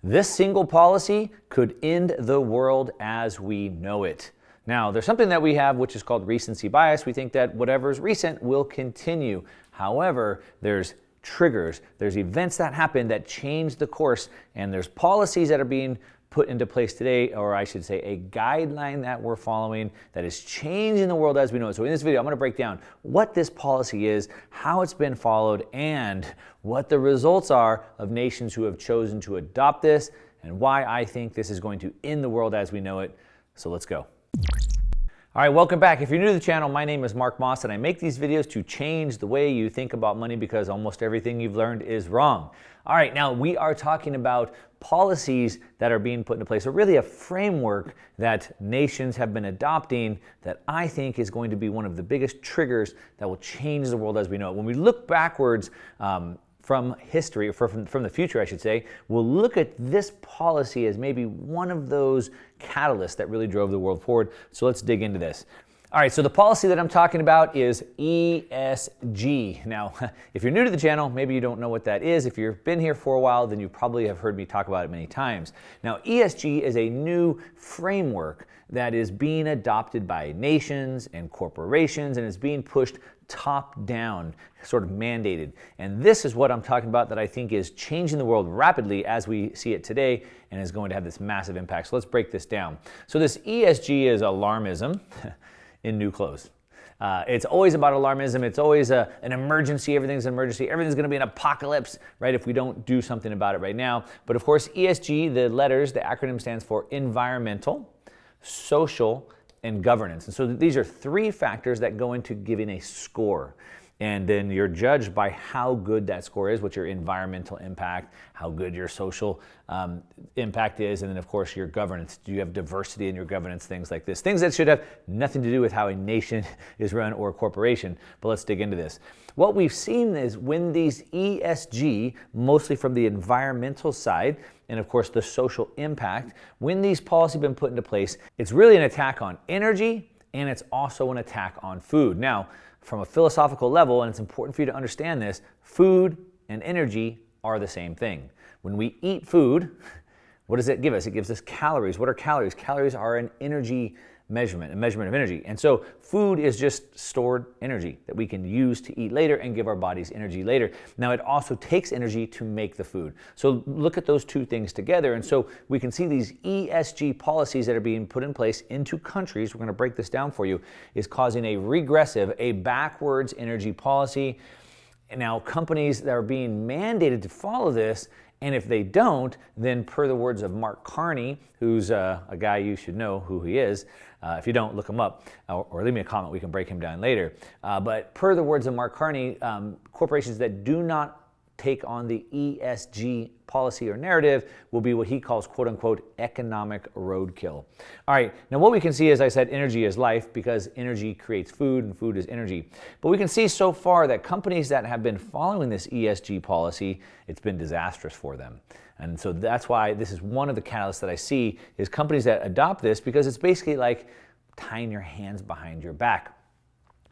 This single policy could end the world as we know it. Now, there's something that we have which is called recency bias. We think that whatever is recent will continue. However, there's triggers, there's events that happen that change the course, and there's policies that are being put into place today, or I should say a guideline that we're following that is changing the world as we know it. So in this video, I'm going to break down what this policy is, how it's been followed, and what the results are of nations who have chosen to adopt this, and why I think this is going to end the world as we know it. So let's go. All right, welcome back. If you're new to the channel, my name is Mark Moss, and I make these videos to change the way you think about money because almost everything you've learned is wrong. All right, now we are talking about policies that are being put into place, or really a framework that nations have been adopting that I think is going to be one of the biggest triggers that will change the world as we know it. When we look backwards, from history, or from the future, I should say, we'll look at this policy as maybe one of those catalysts that really drove the world forward. So let's dig into this. All right, so the policy that I'm talking about is ESG. Now, if you're new to the channel, maybe you don't know what that is. If you've been here for a while, then you probably have heard me talk about it many times. Now, ESG is a new framework that is being adopted by nations and corporations, and is being pushed top down, sort of mandated. And this is what I'm talking about that I think is changing the world rapidly as we see it today, and is going to have this massive impact. So let's break this down. So this ESG is alarmism in new clothes. It's always about alarmism. It's always an emergency. Everything's an emergency. Everything's going to be an apocalypse, right, if we don't do something about it right now. But of course, ESG, the letters, the acronym stands for environmental, social, and governance. And so these are three factors that go into giving a score. And then you're judged by how good that score is, what's your environmental impact, how good your social impact is, and then of course your governance. Do you have diversity in your governance, things like this. Things that should have nothing to do with how a nation is run or a corporation, but let's dig into this. What we've seen is when these ESG, mostly from the environmental side, and of course the social impact, when these policies have been put into place, it's really an attack on energy, and it's also an attack on food. Now, from a philosophical level, and it's important for you to understand this, food and energy are the same thing. When we eat food, what does it give us? It gives us calories. What are calories? Calories are an energy measurement, a measurement of energy. And so food is just stored energy that we can use to eat later and give our bodies energy later. Now, it also takes energy to make the food. So look at those two things together. And so we can see these ESG policies that are being put in place into countries, we're going to break this down for you, is causing a regressive, a backwards energy policy. And now companies that are being mandated to follow this, and if they don't, then per the words of Mark Carney, who's a guy you should know who he is, if you don't, look him up, or leave me a comment, we can break him down later. But per the words of Mark Carney, corporations that do not take on the ESG policy or narrative will be what he calls, quote unquote, economic roadkill. All right, now what we can see, as I said, energy is life because energy creates food and food is energy. But we can see so far that companies that have been following this ESG policy, it's been disastrous for them. And so that's why this is one of the catalysts that I see is companies that adopt this, because it's basically like tying your hands behind your back.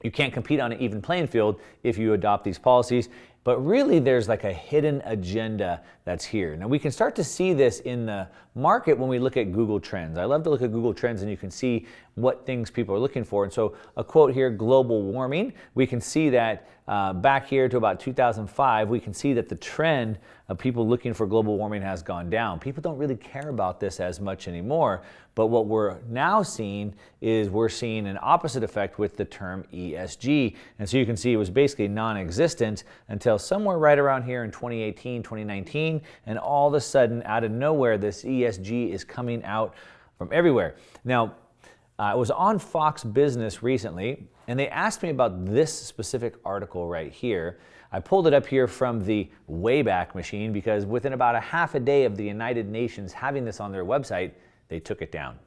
You can't compete on an even playing field if you adopt these policies. But really, there's like a hidden agenda that's here. Now, we can start to see this in the market when we look at Google Trends. I love to look at Google Trends, and you can see what things people are looking for. And so a quote here, global warming, we can see that back here to about 2005, we can see that the trend of people looking for global warming has gone down. People don't really care about this as much anymore. But what we're now seeing is we're seeing an opposite effect with the term ESG. And so you can see it was basically non-existent until somewhere right around here in 2018, 2019, and all of a sudden, out of nowhere, this ESG is coming out from everywhere. Now, I was on Fox Business recently, and they asked me about this specific article right here. I pulled it up here from the Wayback Machine because within about a half a day of the United Nations having this on their website, they took it down.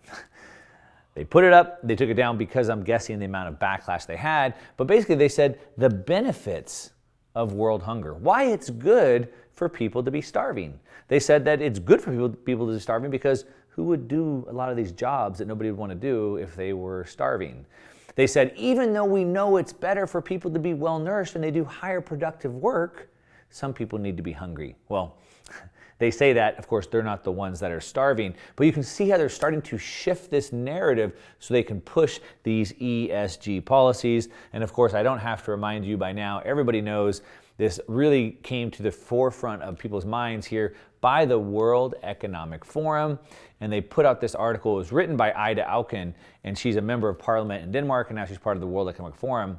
They put it up, they took it down because I'm guessing the amount of backlash they had. But basically they said the benefits of world hunger, why it's good for people to be starving. They said that it's good for people to be starving because who would do a lot of these jobs that nobody would want to do if they were starving? They said even though we know it's better for people to be well nourished and they do higher productive work, some people need to be hungry. Well, They say that, of course, they're not the ones that are starving, but you can see how they're starting to shift this narrative so they can push these ESG policies. And of course, I don't have to remind you by now, everybody knows this really came to the forefront of people's minds here by the World Economic Forum. And they put out this article. It was written by Ida Auken, and she's a member of parliament in Denmark, and now she's part of the World Economic Forum.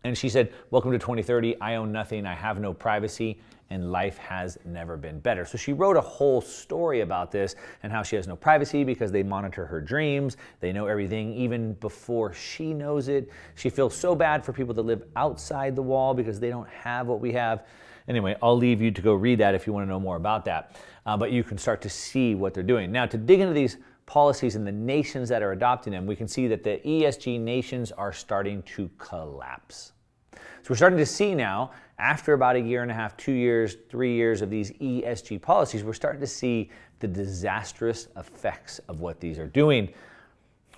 And she said, welcome to 2030, I own nothing, I have no privacy, and life has never been better. So she wrote a whole story about this and how she has no privacy because they monitor her dreams. They know everything even before she knows it. She feels so bad for people that live outside the wall because they don't have what we have. Anyway, I'll leave you to go read that if you want to know more about that. But you can start to see what they're doing. Now, to dig into these policies and the nations that are adopting them, we can see that the ESG nations are starting to collapse. So we're starting to see now, after about a year and a half, 2 years, 3 years of these ESG policies, we're starting to see the disastrous effects of what these are doing.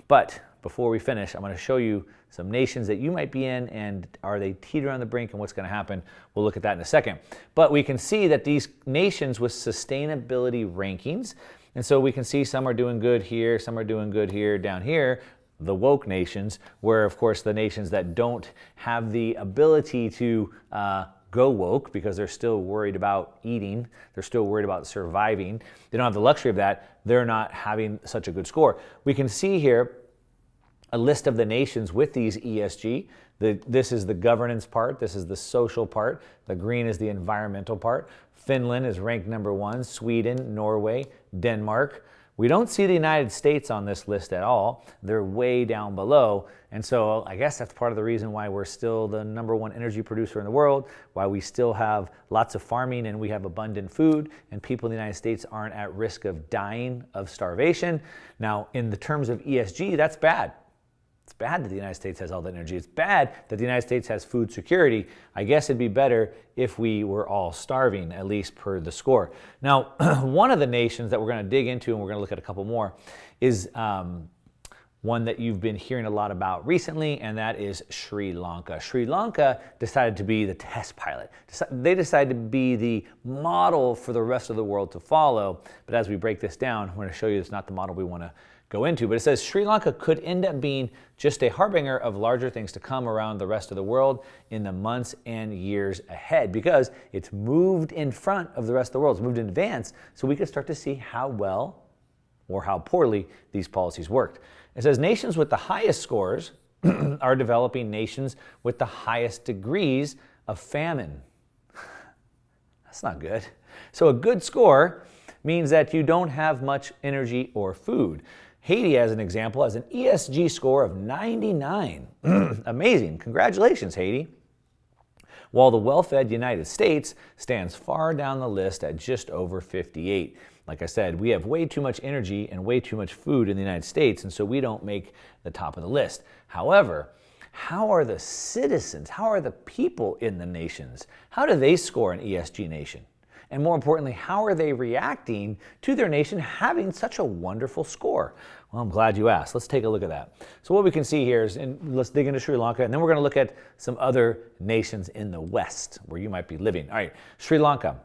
But before we finish, I'm going to show you some nations that you might be in, and are they teetering on the brink, and what's going to happen. We'll look at that in a second. But we can see that these nations with sustainability rankings, and so we can see some are doing good here, some are doing good here, down here, the woke nations, where of course the nations that don't have the ability to go woke because they're still worried about eating, they're still worried about surviving, they don't have the luxury of that, they're not having such a good score. We can see here a list of the nations with these ESG. This is the governance part, this is the social part, the green is the environmental part. Finland is ranked number 1, Sweden, Norway, Denmark. We don't see the United States on this list at all. They're way down below. And so I guess that's part of the reason why we're still the number 1 energy producer in the world, why we still have lots of farming and we have abundant food, and people in the United States aren't at risk of dying of starvation. Now, in the terms of ESG, that's bad. It's bad that the United States has all that energy. It's bad that the United States has food security. I guess it'd be better if we were all starving, at least per the score. Now, one of the nations that we're going to dig into, and we're going to look at a couple more, is one that you've been hearing a lot about recently, and that is Sri Lanka. Sri Lanka decided to be the test pilot. They decided to be the model for the rest of the world to follow. But as we break this down, I'm going to show you it's not the model we want to go into, but it says Sri Lanka could end up being just a harbinger of larger things to come around the rest of the world in the months and years ahead, because it's moved in front of the rest of the world. It's moved in advance, so we could start to see how well or how poorly these policies worked. It says nations with the highest scores are developing nations with the highest degrees of famine. That's not good. So a good score means that you don't have much energy or food. Haiti, as an example, has an ESG score of 99. Amazing. Congratulations, Haiti. While the well-fed United States stands far down the list at just over 58. Like I said, we have way too much energy and way too much food in the United States, and so we don't make the top of the list. However, how are the citizens, how are the people in the nations? How do they score an ESG nation? And more importantly, how are they reacting to their nation having such a wonderful score? Well, I'm glad you asked. Let's take a look at that. So what we can see here is, and let's dig into Sri Lanka, and then we're going to look at some other nations in the West where you might be living. All right, Sri Lanka.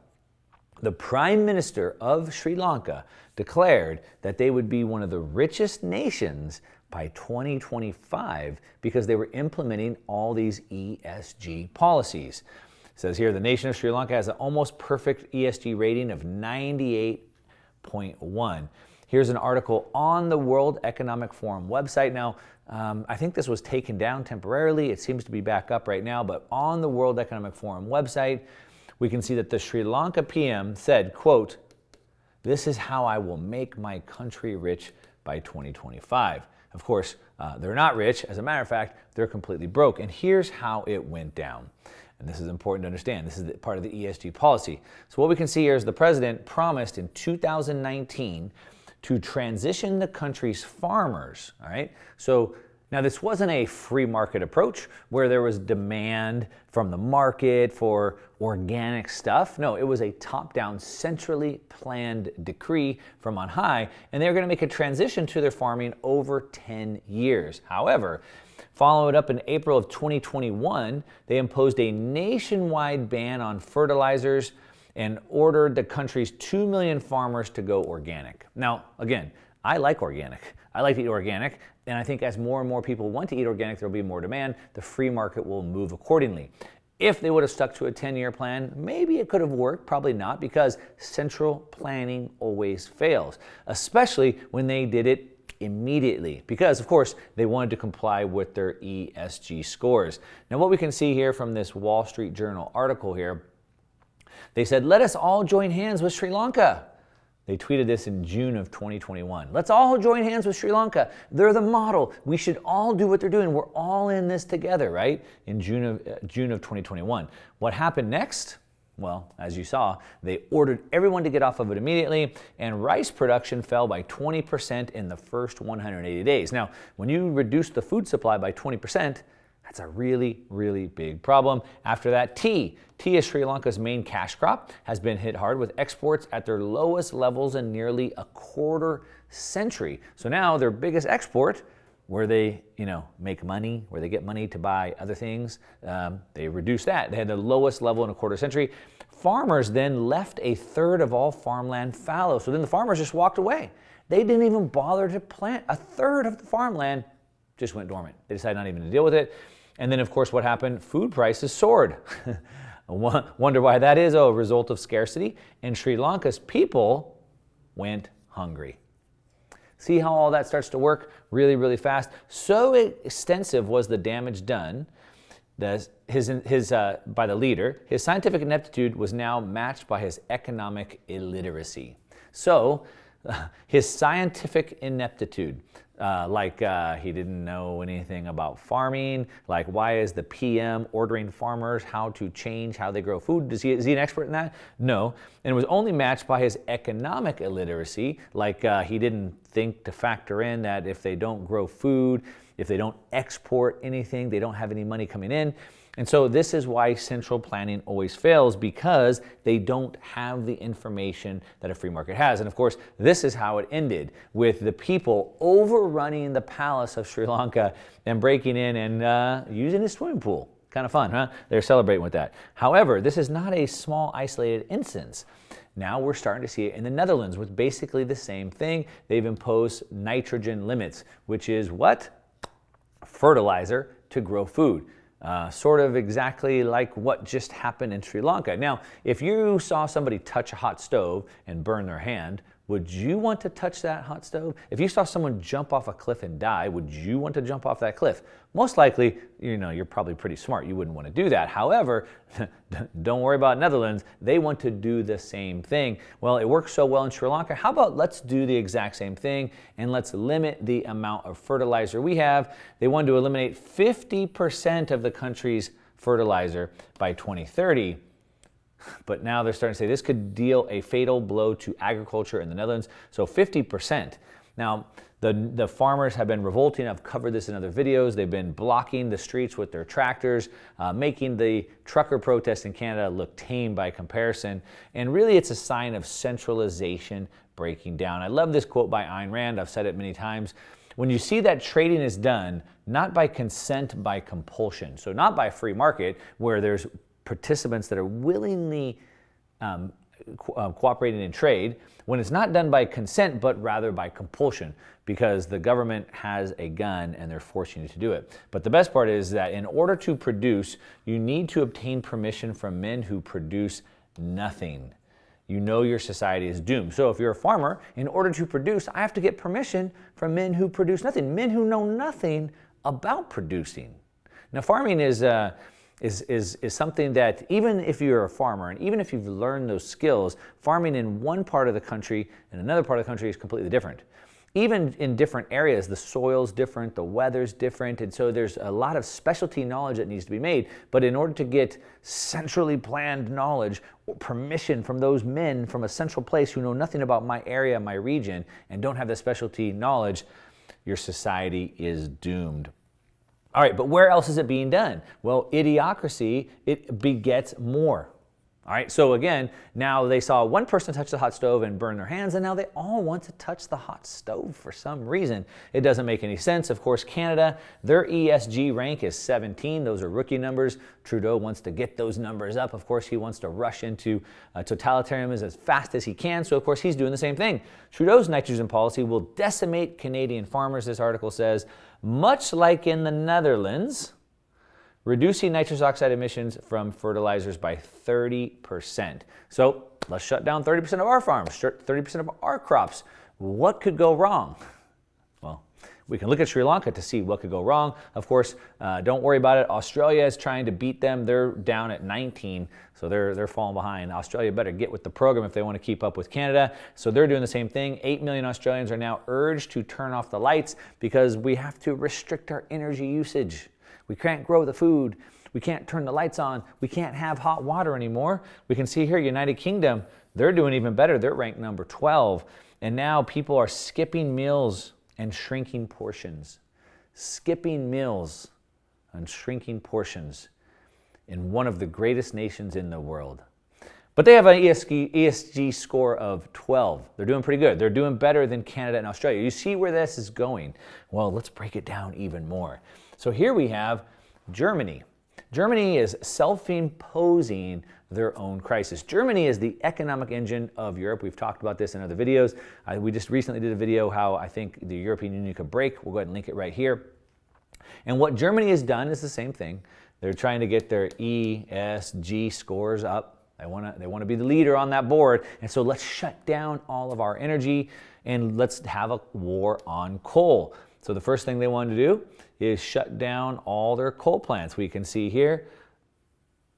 The Prime Minister of Sri Lanka declared that they would be one of the richest nations by 2025 because they were implementing all these ESG policies. It says here, the nation of Sri Lanka has an almost perfect ESG rating of 98.1. Here's an article on the World Economic Forum website. Now, I think this was taken down temporarily. It seems to be back up right now, but on the World Economic Forum website, we can see that the Sri Lanka PM said, quote, "This is how I will make my country rich by 2025. Of course, they're not rich. As a matter of fact, they're completely broke. And here's how it went down. And this is important to understand. This is part of the ESG policy. So what we can see here is the president promised in 2019 to transition the country's farmers, all right? So now this wasn't a free market approach where there was demand from the market for organic stuff. No, it was a top-down, centrally planned decree from on high, and they were going to make a transition to their farming over 10 years. However, following up in April of 2021, they imposed a nationwide ban on fertilizers and ordered the country's 2 million farmers to go organic. Now, again, I like organic. I like to eat organic, and I think as more and more people want to eat organic, there will be more demand. The free market will move accordingly. If they would have stuck to a 10-year plan, maybe it could have worked, probably not, because central planning always fails, especially when they did it immediately, because of course they wanted to comply with their ESG scores. Now what we can see here from this Wall Street Journal article here, they said, let us all join hands with Sri Lanka. They tweeted this in June of 2021. Let's all join hands with Sri Lanka. They're the model. We should all do what they're doing. We're all in this together, right? In June of 2021. What happened next? Well, as you saw, they ordered everyone to get off of it immediately, and rice production fell by 20% in the first 180 days. Now, when you reduce the food supply by 20%, that's a really, really big problem. After that, tea. Tea is Sri Lanka's main cash crop, has been hit hard with exports at their lowest levels in nearly a quarter century. So now their biggest export, where they make money, where they get money to buy other things, they reduced that. They had the lowest level in a quarter century. Farmers then left a third of all farmland fallow. So then the farmers just walked away. They didn't even bother to plant. A third of the farmland just went dormant. They decided not even to deal with it. And then, of course, what happened? Food prices soared. Wonder why that is? Oh, a result of scarcity. And Sri Lanka's people went hungry. See how all that starts to work really, really fast? So extensive was the damage done by the leader. His scientific ineptitude was now matched by his economic illiteracy. So his scientific ineptitude, he didn't know anything about farming, like why is the PM ordering farmers how to change how they grow food? Is he an expert in that? No. And it was only matched by his economic illiteracy, he didn't think to factor in that if they don't grow food, if they don't export anything, they don't have any money coming in. And so this is why central planning always fails, because they don't have the information that a free market has. And of course, this is how it ended, with the people overrunning the palace of Sri Lanka and breaking in and using a swimming pool. Kind of fun, huh? They're celebrating with that. However, this is not a small isolated instance. Now we're starting to see it in the Netherlands with basically the same thing. They've imposed nitrogen limits, which is what? Fertilizer to grow food. Sort of exactly like what just happened in Sri Lanka. Now, if you saw somebody touch a hot stove and burn their hand, would you want to touch that hot stove? If you saw someone jump off a cliff and die, would you want to jump off that cliff? Most likely, you're probably pretty smart. You wouldn't want to do that. However, don't worry about Netherlands. They want to do the same thing. Well, it works so well in Sri Lanka. How about let's do the exact same thing and let's limit the amount of fertilizer we have. They wanted to eliminate 50% of the country's fertilizer by 2030. But now they're starting to say this could deal a fatal blow to agriculture in the Netherlands. So 50%. Now, the farmers have been revolting. I've covered this in other videos. They've been blocking the streets with their tractors, making the trucker protest in Canada look tame by comparison. And really, it's a sign of centralization breaking down. I love this quote by Ayn Rand. I've said it many times. When you see that trading is done, not by consent, by compulsion. So not by free market, where there's participants that are willingly cooperating in trade, when it's not done by consent, but rather by compulsion, because the government has a gun and they're forcing you to do it. But the best part is that in order to produce, you need to obtain permission from men who produce nothing. You know your society is doomed. So if you're a farmer, in order to produce, I have to get permission from men who produce nothing, men who know nothing about producing. Now, farming is something that even if you're a farmer and even if you've learned those skills, farming in one part of the country and another part of the country is completely different. Even in different areas, the soil's different, the weather's different, and so there's a lot of specialty knowledge that needs to be made. But in order to get centrally planned knowledge or permission from those men from a central place who know nothing about my area, my region, and don't have the specialty knowledge, your society is doomed. All right, but where else is it being done? Well, idiocracy, it begets more. All right, so again, now they saw one person touch the hot stove and burn their hands, and now they all want to touch the hot stove for some reason. It doesn't make any sense. Of course, Canada, their ESG rank is 17. Those are rookie numbers. Trudeau wants to get those numbers up. Of course, he wants to rush into totalitarianism as fast as he can, so of course he's doing the same thing. Trudeau's nitrogen policy will decimate Canadian farmers, this article says, much like in the Netherlands, reducing nitrous oxide emissions from fertilizers by 30%. So let's shut down 30% of our farms, 30% of our crops. What could go wrong? Well, we can look at Sri Lanka to see what could go wrong. Of course, don't worry about it. Australia is trying to beat them. They're down at 19, so they're falling behind. Australia better get with the program if they want to keep up with Canada. So they're doing the same thing. 8 million Australians are now urged to turn off the lights because we have to restrict our energy usage. We can't grow the food. We can't turn the lights on. We can't have hot water anymore. We can see here, United Kingdom, they're doing even better. They're ranked number 12. And now people are skipping meals and shrinking portions. Skipping meals and shrinking portions in one of the greatest nations in the world. But they have an ESG score of 12. They're doing pretty good. They're doing better than Canada and Australia. You see where this is going? Well, let's break it down even more. So here we have Germany. Germany is self-imposing their own crisis. Germany is the economic engine of Europe. We've talked about this in other videos. We just recently did a video how I think the European Union could break. We'll go ahead and link it right here. And what Germany has done is the same thing. They're trying to get their ESG scores up. They want to be the leader on that board. And so let's shut down all of our energy and let's have a war on coal. So the first thing they wanted to do is shut down all their coal plants. We can see here,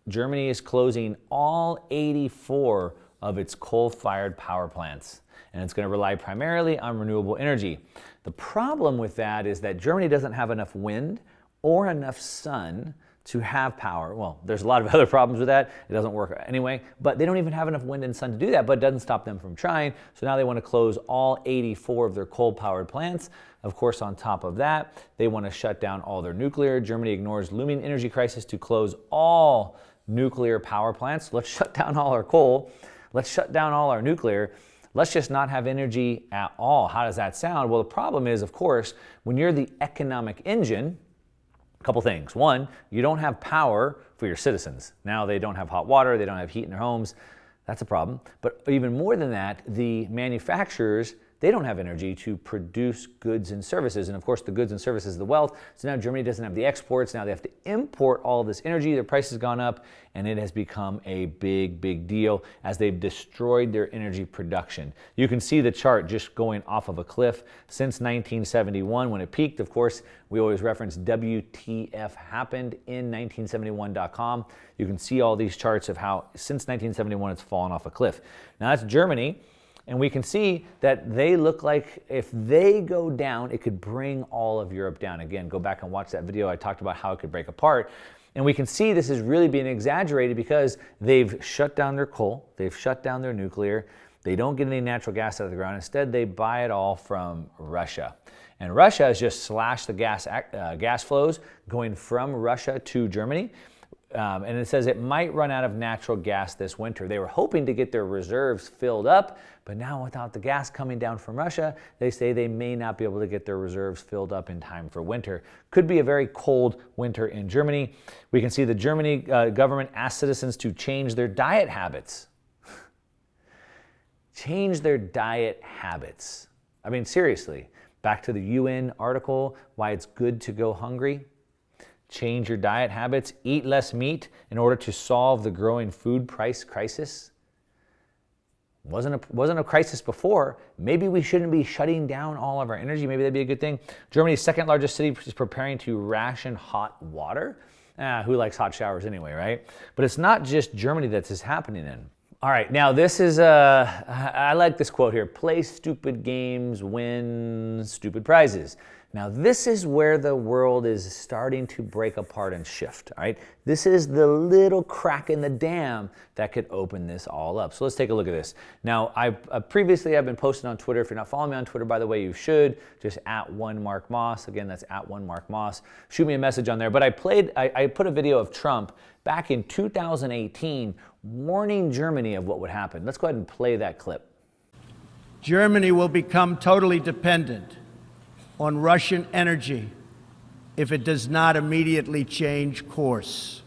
Germany is closing all 84 of its coal-fired power plants, and it's going to rely primarily on renewable energy. The problem with that is that Germany doesn't have enough wind or enough sun to have power. Well, there's a lot of other problems with that. It doesn't work anyway, but they don't even have enough wind and sun to do that, but it doesn't stop them from trying. So now they want to close all 84 of their coal-powered plants. Of course, on top of that, they want to shut down all their nuclear. Germany ignores looming energy crisis to close all nuclear power plants. Let's shut down all our coal. Let's shut down all our nuclear. Let's just not have energy at all. How does that sound? Well, the problem is, of course, when you're the economic engine, couple things. One, you don't have power for your citizens. Now they don't have hot water, they don't have heat in their homes. That's a problem. But even more than that, the manufacturers, they don't have energy to produce goods and services. And of course, the goods and services, the wealth. So now Germany doesn't have the exports. Now they have to import all of this energy. Their price has gone up, and it has become a big, big deal as they've destroyed their energy production. You can see the chart just going off of a cliff since 1971 when it peaked. Of course, we always reference WTF happened in 1971.com. You can see all these charts of how since 1971 it's fallen off a cliff. Now that's Germany. And we can see that they look like if they go down, it could bring all of Europe down. Again, go back and watch that video. I talked about how it could break apart. And we can see this is really being exaggerated because they've shut down their coal, they've shut down their nuclear, they don't get any natural gas out of the ground. Instead, they buy it all from Russia. And Russia has just slashed the gas flows going from Russia to Germany. And it says it might run out of natural gas this winter. They were hoping to get their reserves filled up, but now without the gas coming down from Russia, they say they may not be able to get their reserves filled up in time for winter. Could be a very cold winter in Germany. We can see the Germany government asked citizens to change their diet habits. Change their diet habits. I mean, seriously, back to the UN article, why it's good to go hungry. Change your diet habits, eat less meat in order to solve the growing food price crisis. Wasn't a crisis before. Maybe we shouldn't be shutting down all of our energy. Maybe that'd be a good thing. Germany's second largest city is preparing to ration hot water. Who likes hot showers anyway, right? But it's not just Germany that this is happening in. All right, now this is, I like this quote here. Play stupid games, win stupid prizes. Now, this is where the world is starting to break apart and shift, all right? This is the little crack in the dam that could open this all up. So let's take a look at this. Now, previously I've been posting on Twitter. If you're not following me on Twitter, by the way, you should. Just @1MarkMoss. Again, that's @1MarkMoss. Shoot me a message on there. But I put a video of Trump back in 2018 warning Germany of what would happen. Let's go ahead and play that clip. Germany will become totally dependent on Russian energy if it does not immediately change course.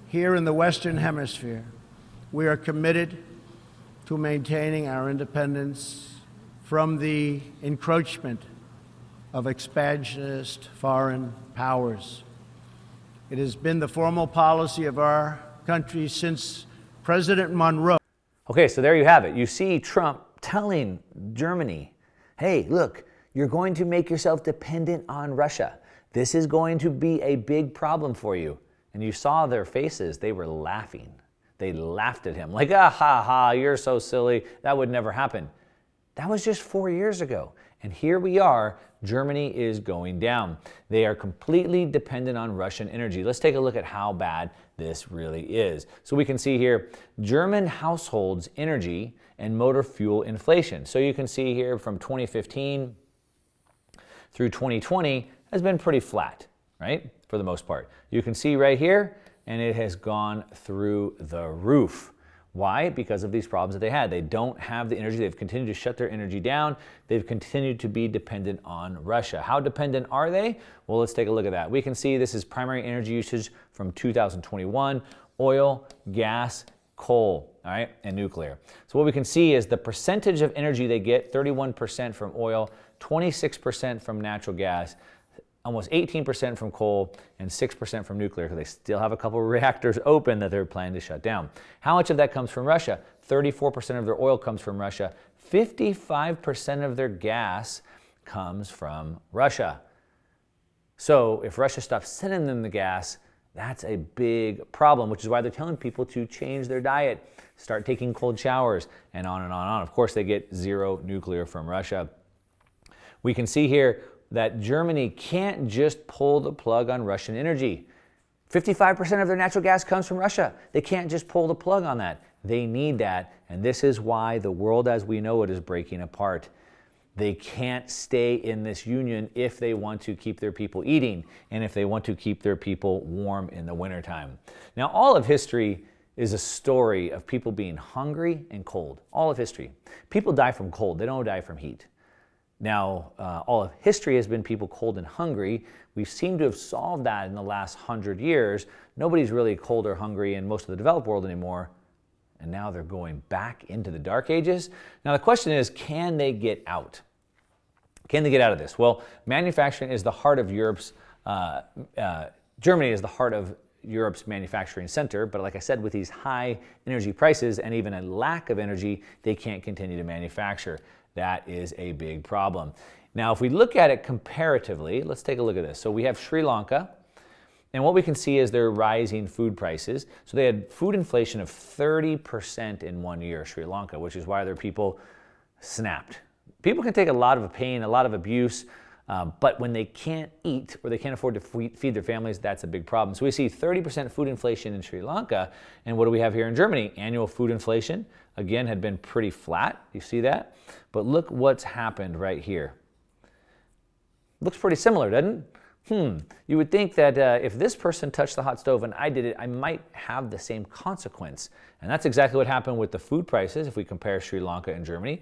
Here in the Western Hemisphere, we are committed to maintaining our independence from the encroachment of expansionist foreign powers. It has been the formal policy of our country since President Monroe. Okay, so there you have it. You see Trump telling Germany, hey, look, you're going to make yourself dependent on Russia. This is going to be a big problem for you. And you saw their faces. They were laughing. They laughed at him like, ah, ha, ha, you're so silly. That would never happen. That was just 4 years ago. And here we are. Germany is going down. They are completely dependent on Russian energy. Let's take a look at how bad this really is. So we can see here, German households' energy and motor fuel inflation. So you can see here from 2015 through 2020 has been pretty flat, right? For the most part. You can see right here, and it has gone through the roof. Why? Because of these problems that they had. They don't have the energy. They've continued to shut their energy down. They've continued to be dependent on Russia. How dependent are they? Well, let's take a look at that. We can see this is primary energy usage from 2021, oil, gas, coal, all right, and nuclear. So what we can see is the percentage of energy they get, 31% from oil, 26% from natural gas, almost 18% from coal, and 6% from nuclear, because they still have a couple of reactors open that they're planning to shut down. How much of that comes from Russia? 34% of their oil comes from Russia. 55% of their gas comes from Russia. So if Russia stops sending them the gas, that's a big problem, which is why they're telling people to change their diet, start taking cold showers, and on and on and on. Of course, they get zero nuclear from Russia. We can see here that Germany can't just pull the plug on Russian energy. 55% of their natural gas comes from Russia. They can't just pull the plug on that. They need that, and this is why the world as we know it is breaking apart. They can't stay in this union if they want to keep their people eating and if they want to keep their people warm in the wintertime. Now, all of history is a story of people being hungry and cold. All of history. People die from cold. They don't die from heat. Now, all of history has been people cold and hungry. We seem to have solved that in the last 100 years. Nobody's really cold or hungry in most of the developed world anymore. And now they're going back into the dark ages. Now, the question is, can they get out? Can they get out of this? Well, manufacturing is the heart of Europe's, Germany is the heart of Europe's manufacturing center. But like I said, with these high energy prices and even a lack of energy, they can't continue to manufacture. That is a big problem. Now, if we look at it comparatively, let's take a look at this. So we have Sri Lanka, and what we can see is their rising food prices. So they had food inflation of 30% in 1 year, Sri Lanka, which is why their people snapped. People can take a lot of pain, a lot of abuse, but when they can't eat or they can't afford to feed their families, that's a big problem. So we see 30% food inflation in Sri Lanka, and what do we have here in Germany? Annual food inflation, again, had been pretty flat. You see that? But look what's happened right here. Looks pretty similar, doesn't it? You would think that if this person touched the hot stove and I did it, I might have the same consequence. And that's exactly what happened with the food prices if we compare Sri Lanka and Germany.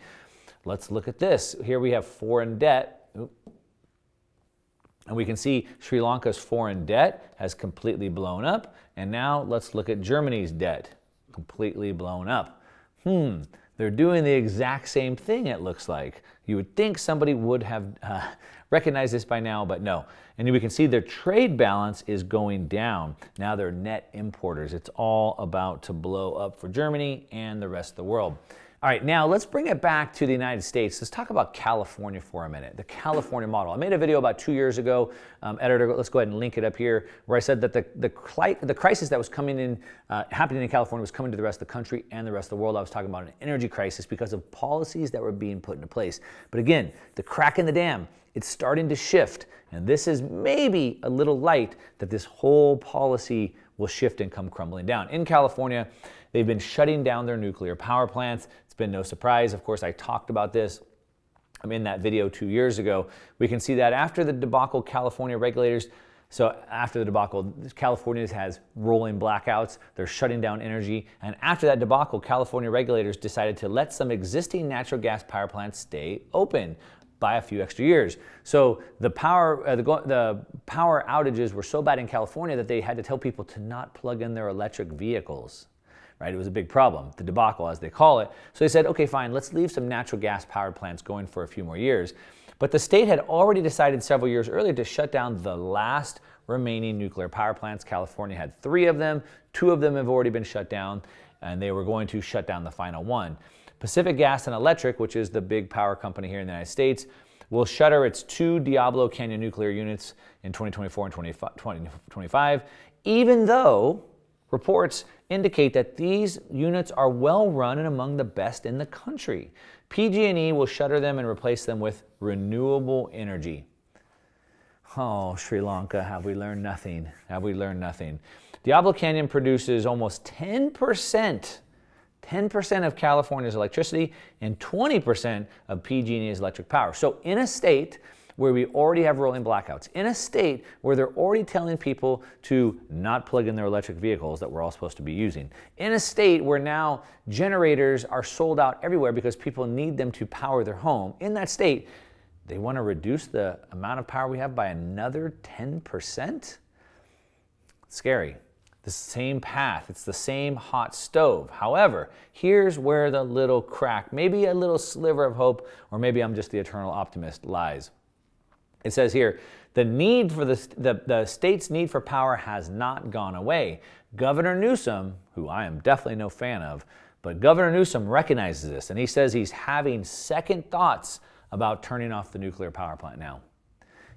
Let's look at this. Here we have foreign debt. And we can see Sri Lanka's foreign debt has completely blown up. And now let's look at Germany's debt. Completely blown up. They're doing the exact same thing, it looks like. You would think somebody would have recognized this by now, but no. And we can see their trade balance is going down. Now they're net importers. It's all about to blow up for Germany and the rest of the world. All right, now let's bring it back to the United States. Let's talk about California for a minute, the California model. I made a video about 2 years ago, editor, let's go ahead and link it up here, where I said that the crisis that was happening in California was coming to the rest of the country and the rest of the world. I was talking about an energy crisis because of policies that were being put into place. But again, the crack in the dam, it's starting to shift. And this is maybe a little light that this whole policy will shift and come crumbling down. In California, they've been shutting down their nuclear power plants. It's been no surprise. Of course, I talked about this in that video 2 years ago. We can see that after the debacle, California regulators, after the debacle, California has rolling blackouts. They're shutting down energy. And after that debacle, California regulators decided to let some existing natural gas power plants stay open by a few extra years. So the power outages were so bad in California that they had to tell people to not plug in their electric vehicles. Right? It was a big problem, the debacle as they call it. So they said, okay, fine, let's leave some natural gas powered plants going for a few more years. But the state had already decided several years earlier to shut down the last remaining nuclear power plants. California had 3 of them. 2 of them have already been shut down, and they were going to shut down the final one. Pacific Gas and Electric, which is the big power company here in the United States, will shutter its 2 Diablo Canyon nuclear units in 2024 and 2025, even though reports indicate that these units are well run and among the best in the country. PG&E will shutter them and replace them with renewable energy. Oh, Sri Lanka, have we learned nothing? Have we learned nothing? Diablo Canyon produces almost 10% of California's electricity and 20% of PG&E's electric power. So in a state where we already have rolling blackouts, in a state where they're already telling people to not plug in their electric vehicles that we're all supposed to be using, in a state where now generators are sold out everywhere because people need them to power their home, in that state, they want to reduce the amount of power we have by another 10%? It's scary. The same path, it's the same hot stove. However, here's where the little crack, maybe a little sliver of hope, or maybe I'm just the eternal optimist, lies. It says here, the state's need for power has not gone away. Governor Newsom, who I am definitely no fan of, but Governor Newsom recognizes this, and he says he's having second thoughts about turning off the nuclear power plant now.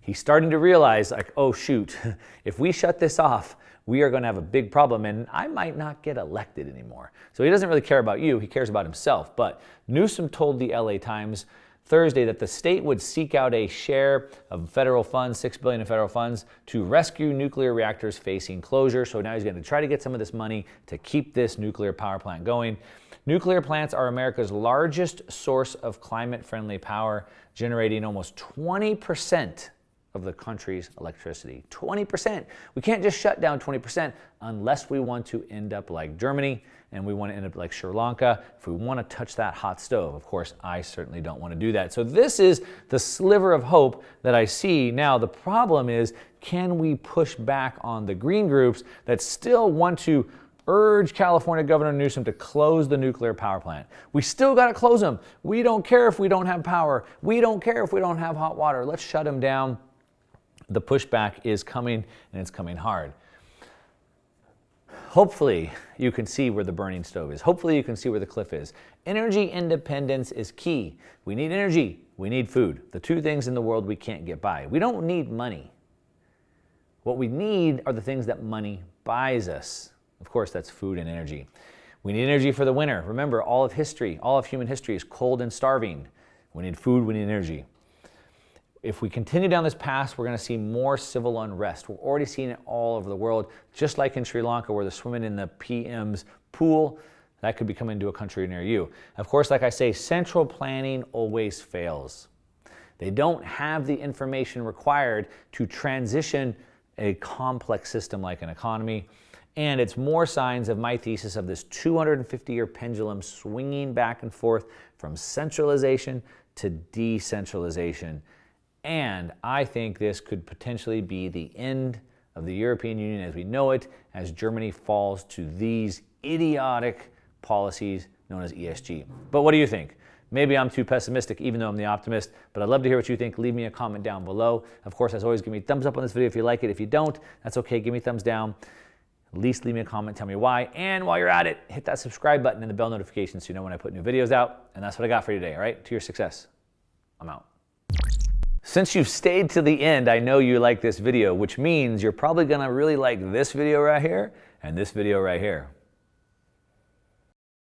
He's starting to realize, like, oh shoot, if we shut this off, we are going to have a big problem, and I might not get elected anymore. So he doesn't really care about you, he cares about himself. But Newsom told the LA Times Thursday that the state would seek out a share of federal funds, $6 billion in federal funds, to rescue nuclear reactors facing closure. So now he's going to try to get some of this money to keep this nuclear power plant going. Nuclear plants are America's largest source of climate-friendly power, generating almost 20% of the country's electricity. 20%. We can't just shut down 20% unless we want to end up like Germany and we want to end up like Sri Lanka. If we want to touch that hot stove, of course, I certainly don't want to do that. So this is the sliver of hope that I see. Now, the problem is, can we push back on the green groups that still want to urge California Governor Newsom to close the nuclear power plant? We still got to close them. We don't care if we don't have power. We don't care if we don't have hot water. Let's shut them down. The pushback is coming, and it's coming hard. Hopefully, you can see where the burning stove is. Hopefully, you can see where the cliff is. Energy independence is key. We need energy. We need food. The 2 things in the world we can't get by. We don't need money. What we need are the things that money buys us. Of course, that's food and energy. We need energy for the winter. Remember, all of human history is cold and starving. We need food, we need energy. If we continue down this path, we're going to see more civil unrest. We're already seeing it all over the world, just like in Sri Lanka, where they're swimming in the PM's pool. That could be coming to a country near you. Of course, like I say, central planning always fails. They don't have the information required to transition a complex system like an economy. And it's more signs of my thesis of this 250-year pendulum swinging back and forth from centralization to decentralization. And I think this could potentially be the end of the European Union as we know it, as Germany falls to these idiotic policies known as ESG. But what do you think? Maybe I'm too pessimistic, even though I'm the optimist, but I'd love to hear what you think. Leave me a comment down below. Of course, as always, give me a thumbs up on this video if you like it. If you don't, that's okay. Give me a thumbs down. At least leave me a comment, tell me why. And while you're at it, hit that subscribe button and the bell notification so you know when I put new videos out. And that's what I got for you today, all right? To your success. I'm out. Since you've stayed to the end, I know you like this video, which means you're probably gonna really like this video right here and this video right here.